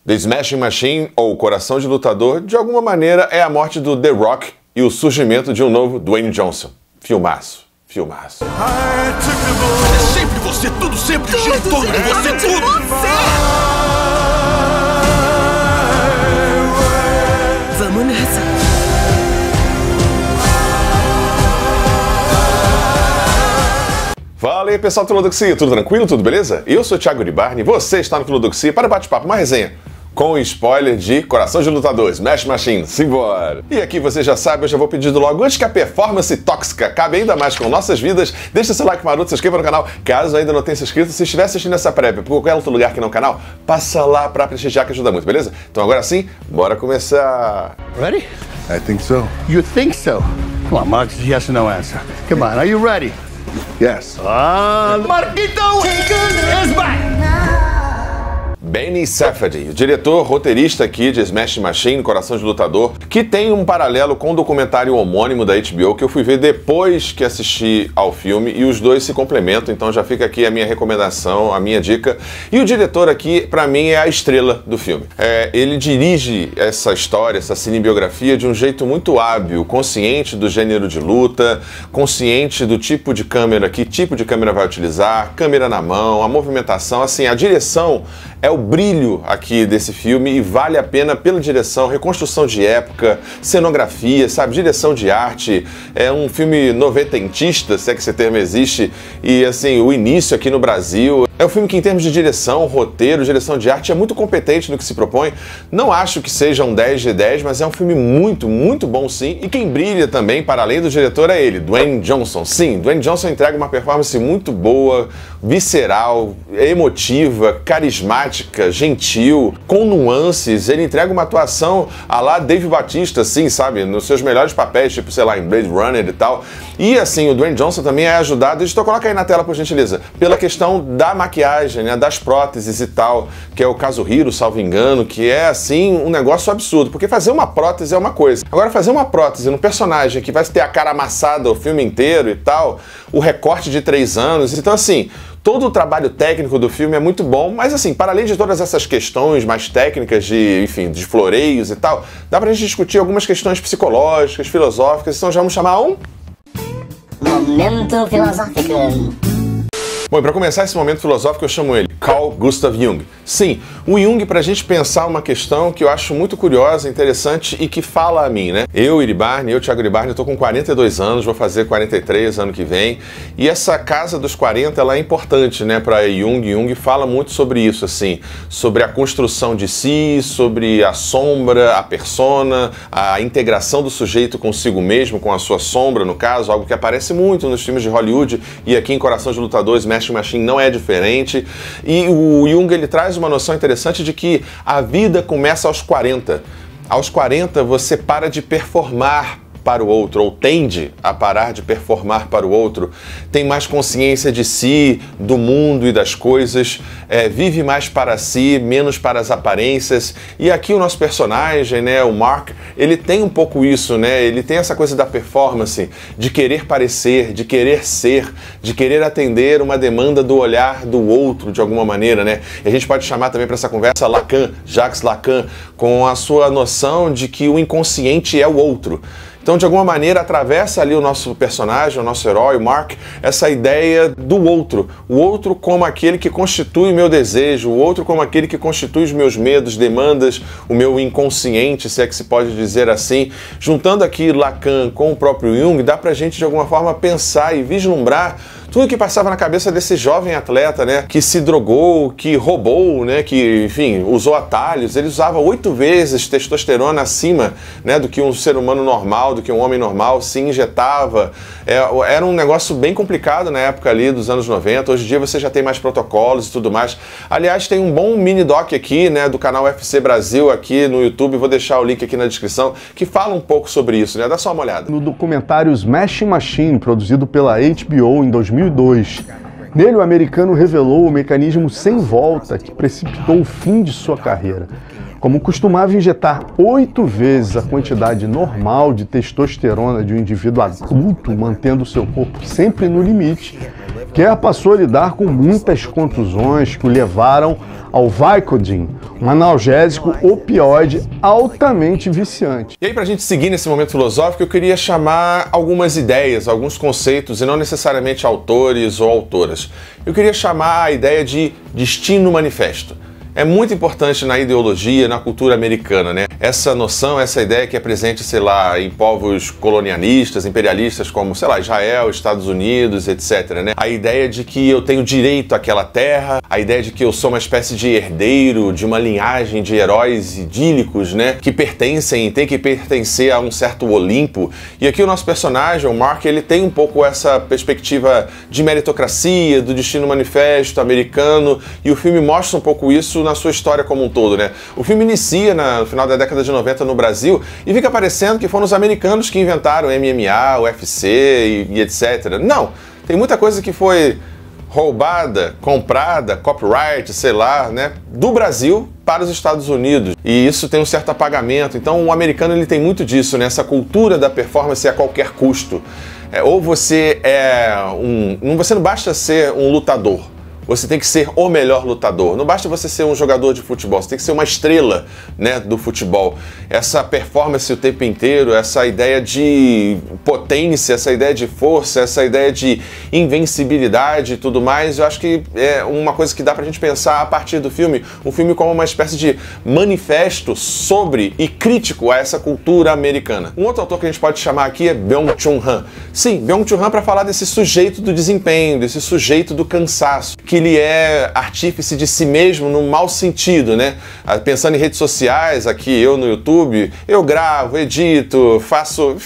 The Smashing Machine, ou Coração de Lutador, de alguma maneira é a morte do The Rock e o surgimento de um novo Dwayne Johnson. Filmaço, filmaço. É sempre você, tudo sempre gira em torno de você, tudo! Vamos nessa. Fala aí pessoal do Filodoxia, tudo tranquilo, tudo beleza? Eu sou o Thiago Iribarne e você está no Filodoxia para bate-papo, uma resenha com spoiler de Coração de Lutador, Smash Machine, simbora! E aqui você já sabe, eu já vou pedindo logo, antes que a performance tóxica acabe ainda mais com nossas vidas, deixa seu like maroto, se inscreva no canal, caso ainda não tenha se inscrito, se estiver assistindo essa prévia por qualquer outro lugar que não é o canal, passa lá pra prestigiar que ajuda muito, beleza? Então agora sim, bora começar! Ready? I think so. You think so? Come on, Mark, yes or no answer. Come on, are you ready? Yes. Marquito is back! Benny Safdie, o diretor roteirista aqui de Smash Machine, Coração de Lutador, que tem um paralelo com o documentário homônimo da HBO que eu fui ver depois que assisti ao filme e os dois se complementam, então já fica aqui a minha recomendação, a minha dica. E o diretor aqui, pra mim, é a estrela do filme. Ele dirige essa história, essa cinebiografia de um jeito muito hábil, consciente do gênero de luta, consciente do tipo de câmera, que tipo de câmera vai utilizar, câmera na mão, a movimentação, assim, a direção é o brilho aqui desse filme e vale a pena pela direção, reconstrução de época, cenografia, sabe, direção de arte. É um filme novententista, se é que esse termo existe, e assim, o início aqui no Brasil. É um filme que em termos de direção, roteiro, direção de arte é muito competente no que se propõe. Não acho que seja um 10 de 10, mas é um filme muito, muito bom sim. E quem brilha também, para além do diretor, é ele, Dwayne Johnson. Sim, Dwayne Johnson entrega uma performance muito boa, visceral, emotiva, carismática, gentil, com nuances. Ele entrega uma atuação à la Dave Bautista, assim, sabe? Nos seus melhores papéis, tipo, sei lá, em Blade Runner e tal. E assim, o Dwayne Johnson também é ajudado, editor, coloca aí na tela, por gentileza, pela questão da maquiagem, né, das próteses e tal, que é o Kazuhiro, salvo engano, que é, assim, um negócio absurdo, porque fazer uma prótese é uma coisa. Agora, fazer uma prótese num personagem que vai ter a cara amassada o filme inteiro e tal, o recorte de 3 anos, então, assim, todo o trabalho técnico do filme é muito bom, mas assim, para além de todas essas questões mais técnicas de, enfim, de floreios e tal, dá pra gente discutir algumas questões psicológicas, filosóficas, então já vamos chamar um... Momento filosófico. Bom, e para começar esse momento filosófico, eu chamo ele Carl Gustav Jung. Sim, o Jung para a gente pensar uma questão que eu acho muito curiosa, interessante e que fala a mim, né? Eu, Thiago Iribarne, estou com 42 anos, vou fazer 43 ano que vem, e essa casa dos 40, ela é importante, né, para Jung. Jung fala muito sobre isso, assim, sobre a construção de si, sobre a sombra, a persona, a integração do sujeito consigo mesmo, com a sua sombra, no caso, algo que aparece muito nos filmes de Hollywood e aqui em Coração de Lutador, Smash Machine não é diferente. E o Jung, ele traz uma noção interessante de que a vida começa aos 40. Aos 40 você para de performar para o outro, ou tende a parar de performar para o outro, tem mais consciência de si, do mundo e das coisas, vive mais para si, menos para as aparências. E aqui o nosso personagem, né, o Mark, ele tem um pouco isso, né, ele tem essa coisa da performance, de querer parecer, de querer ser, de querer atender uma demanda do olhar do outro de alguma maneira, né. E a gente pode chamar também para essa conversa Lacan, Jacques Lacan, com a sua noção de que o inconsciente é o outro. Então, de alguma maneira, atravessa ali o nosso personagem, o nosso herói, o Mark, essa ideia do outro. O outro como aquele que constitui o meu desejo, o outro como aquele que constitui os meus medos, demandas, o meu inconsciente, se é que se pode dizer assim. Juntando aqui Lacan com o próprio Jung, dá pra gente, de alguma forma, pensar e vislumbrar tudo que passava na cabeça desse jovem atleta, né, que se drogou, que roubou, né, que, enfim, usou atalhos. Ele usava 8 vezes testosterona acima, né, do que um ser humano normal, do que um homem normal, se injetava. Era um negócio bem complicado na época ali dos anos 90. Hoje em dia você já tem mais protocolos e tudo mais. Aliás, tem um bom mini doc aqui, né, do canal UFC Brasil aqui no YouTube, vou deixar o link aqui na descrição, que fala um pouco sobre isso, né, dá só uma olhada. No documentário Smash Machine, produzido pela HBO em 2002, nele o americano revelou o mecanismo sem volta que precipitou o fim de sua carreira. Como costumava injetar 8 vezes a quantidade normal de testosterona de um indivíduo adulto, mantendo seu corpo sempre no limite, Kerr passou a lidar com muitas contusões que o levaram ao Vicodin, um analgésico opioide altamente viciante. E aí, pra gente seguir nesse momento filosófico, eu queria chamar algumas ideias, alguns conceitos, e não necessariamente autores ou autoras. Eu queria chamar a ideia de destino manifesto. É muito importante na ideologia, na cultura americana, né? Essa noção, essa ideia que é presente, sei lá, em povos colonialistas, imperialistas como, sei lá, Israel, Estados Unidos, etc, né? A ideia de que eu tenho direito àquela terra, a ideia de que eu sou uma espécie de herdeiro de uma linhagem de heróis idílicos, né? Que pertencem, tem que pertencer a um certo Olimpo. E aqui o nosso personagem, o Mark, ele tem um pouco essa perspectiva de meritocracia, do destino manifesto americano, e o filme mostra um pouco isso na sua história como um todo, né? O filme inicia no final da década de 90 no Brasil e fica parecendo que foram os americanos que inventaram MMA, UFC e etc. Não, tem muita coisa que foi roubada, comprada, copyright, sei lá, né, do Brasil para os Estados Unidos. E isso tem um certo apagamento. Então o americano ele tem muito disso, né? Essa cultura da performance a qualquer custo. Ou você você não basta ser um lutador. Você tem que ser o melhor lutador. Não basta você ser um jogador de futebol, você tem que ser uma estrela, né, do futebol. Essa performance o tempo inteiro, essa ideia de potência, essa ideia de força, essa ideia de invencibilidade e tudo mais, eu acho que é uma coisa que dá pra gente pensar a partir do filme, o filme como uma espécie de manifesto sobre e crítico a essa cultura americana. Um outro autor que a gente pode chamar aqui é Byung-Chul Han. Sim, Byung-Chul Han para falar desse sujeito do desempenho, desse sujeito do cansaço, que ele é artífice de si mesmo no mau sentido, né? Pensando em redes sociais, aqui eu no YouTube, eu gravo, edito, faço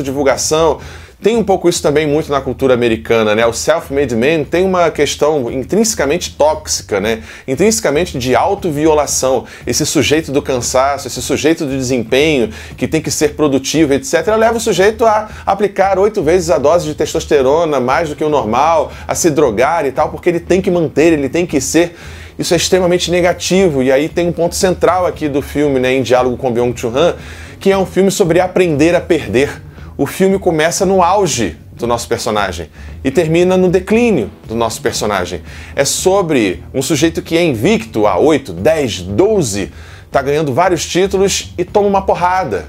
divulgação. Tem um pouco isso também muito na cultura americana, né? O self-made man tem uma questão intrinsecamente tóxica, né? Intrinsecamente de autoviolação. Esse sujeito do cansaço, esse sujeito do desempenho, que tem que ser produtivo, etc., leva o sujeito a aplicar 8 vezes a dose de testosterona, mais do que o normal, a se drogar e tal, porque ele tem que manter, ele tem que ser. Isso é extremamente negativo. E aí tem um ponto central aqui do filme, né, em diálogo com Byung-Chul Han, que é um filme sobre aprender a perder. O filme começa no auge do nosso personagem e termina no declínio do nosso personagem. É sobre um sujeito que é invicto há 8, 10, 12, tá ganhando vários títulos e toma uma porrada.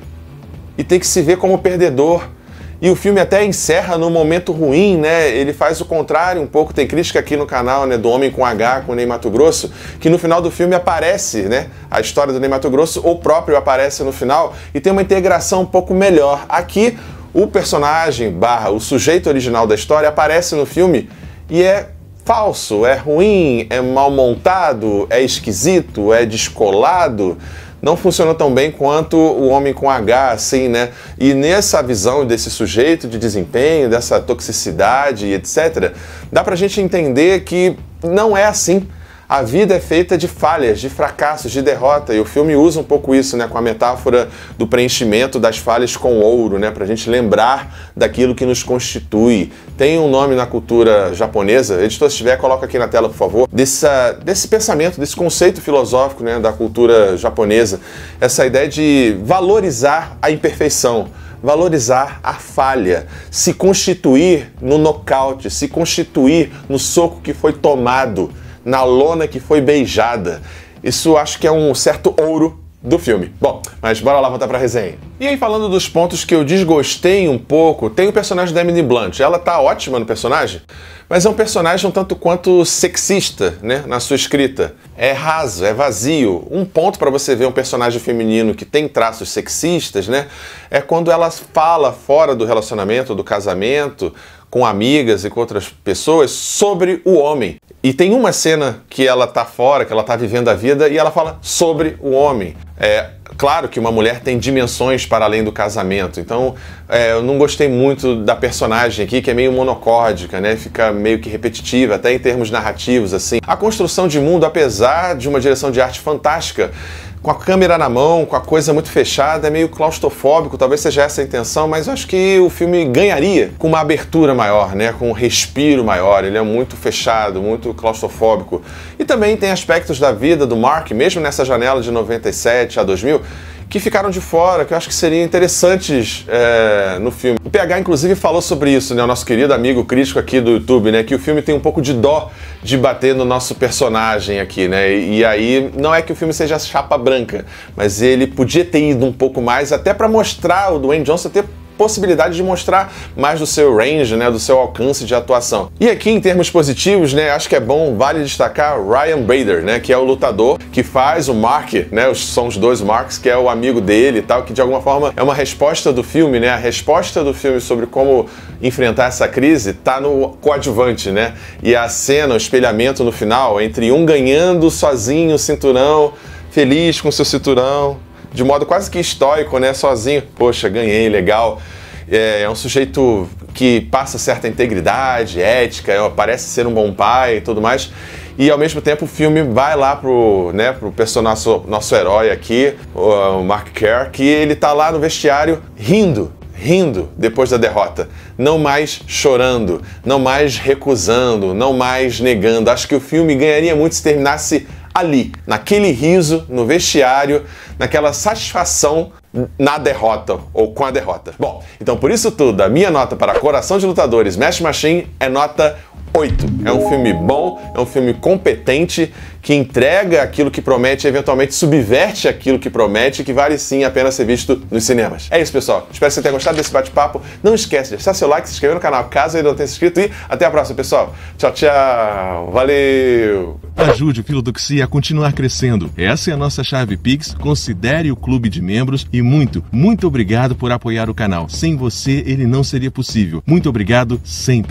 E tem que se ver como perdedor. E o filme até encerra num momento ruim, né? Ele faz o contrário um pouco. Tem crítica aqui no canal, né, do Homem com H, com o Ney Matogrosso, que no final do filme aparece, né, a história do Ney Matogrosso, o próprio aparece no final e tem uma integração um pouco melhor. Aqui, o personagem / o sujeito original da história aparece no filme e é falso, é ruim, é mal montado, é esquisito, é descolado. Não funciona tão bem quanto o Homem com H, assim, né? E nessa visão desse sujeito de desempenho, dessa toxicidade, etc., dá pra gente entender que não é assim. A vida é feita de falhas, de fracassos, de derrota, e o filme usa um pouco isso, né, com a metáfora do preenchimento das falhas com ouro, né, pra gente lembrar daquilo que nos constitui. Tem um nome na cultura japonesa, editor, se tiver, coloca aqui na tela, por favor, desse pensamento, desse conceito filosófico, né, da cultura japonesa, essa ideia de valorizar a imperfeição, valorizar a falha, se constituir no nocaute, se constituir no soco que foi tomado, na lona que foi beijada. Isso acho que é um certo ouro do filme. Bom, mas bora lá voltar pra resenha. E aí, falando dos pontos que eu desgostei um pouco, tem o personagem da Emily Blunt. Ela tá ótima no personagem, mas é um personagem um tanto quanto sexista, né, na sua escrita. É raso, é vazio. Um ponto para você ver um personagem feminino que tem traços sexistas, né, é quando ela fala fora do relacionamento, do casamento, com amigas e com outras pessoas, sobre o homem. E tem uma cena que ela tá fora, que ela tá vivendo a vida, e ela fala sobre o homem. É claro que uma mulher tem dimensões para além do casamento, então eu não gostei muito da personagem aqui, que é meio monocórdica, né? Fica meio que repetitiva, até em termos narrativos, assim. A construção de mundo, apesar de uma direção de arte fantástica, com a câmera na mão, com a coisa muito fechada, é meio claustrofóbico, talvez seja essa a intenção, mas eu acho que o filme ganharia com uma abertura maior, né, com um respiro maior. Ele é muito fechado, muito claustrofóbico. E também tem aspectos da vida do Mark, mesmo nessa janela de 97 a 2000, que ficaram de fora, que eu acho que seriam interessantes no filme. O PH, inclusive, falou sobre isso, né? O nosso querido amigo crítico aqui do YouTube, né? Que o filme tem um pouco de dó de bater no nosso personagem aqui, né? E aí, não é que o filme seja chapa branca, mas ele podia ter ido um pouco mais, até para mostrar o Dwayne Johnson ter possibilidade de mostrar mais do seu range, né, do seu alcance de atuação. E aqui, em termos positivos, né, acho que é bom, vale destacar Ryan Bader, né, que é o lutador que faz o Mark, né, são os dois Marks, que é o amigo dele e tal, que de alguma forma é uma resposta do filme, né, a resposta do filme sobre como enfrentar essa crise tá no coadjuvante, né, e a cena, o espelhamento no final, entre um ganhando sozinho o cinturão, feliz com seu cinturão, de modo quase que estoico, né? Sozinho. Poxa, ganhei, legal. É um sujeito que passa certa integridade, ética, parece ser um bom pai e tudo mais. E ao mesmo tempo o filme vai lá pro personagem, nosso herói aqui, o Mark Kerr, que ele tá lá no vestiário rindo depois da derrota, não mais chorando, não mais recusando, não mais negando. Acho que o filme ganharia muito se terminasse ali, naquele riso, no vestiário, naquela satisfação na derrota, ou com a derrota. Bom, então por isso tudo, a minha nota para Coração de Lutadores Mesh Machine é nota 8. É um filme bom, é um filme competente, que entrega aquilo que promete e eventualmente subverte aquilo que promete, que vale sim a pena ser visto nos cinemas. É isso, pessoal. Espero que você tenha gostado desse bate-papo. Não esquece de deixar seu like, se inscrever no canal caso ainda não tenha se inscrito e até a próxima, pessoal. Tchau, tchau. Valeu! Ajude o Filodoxia a continuar crescendo. Essa é a nossa chave Pix. Considere o clube de membros e muito obrigado por apoiar o canal. Sem você, ele não seria possível. Muito obrigado sempre.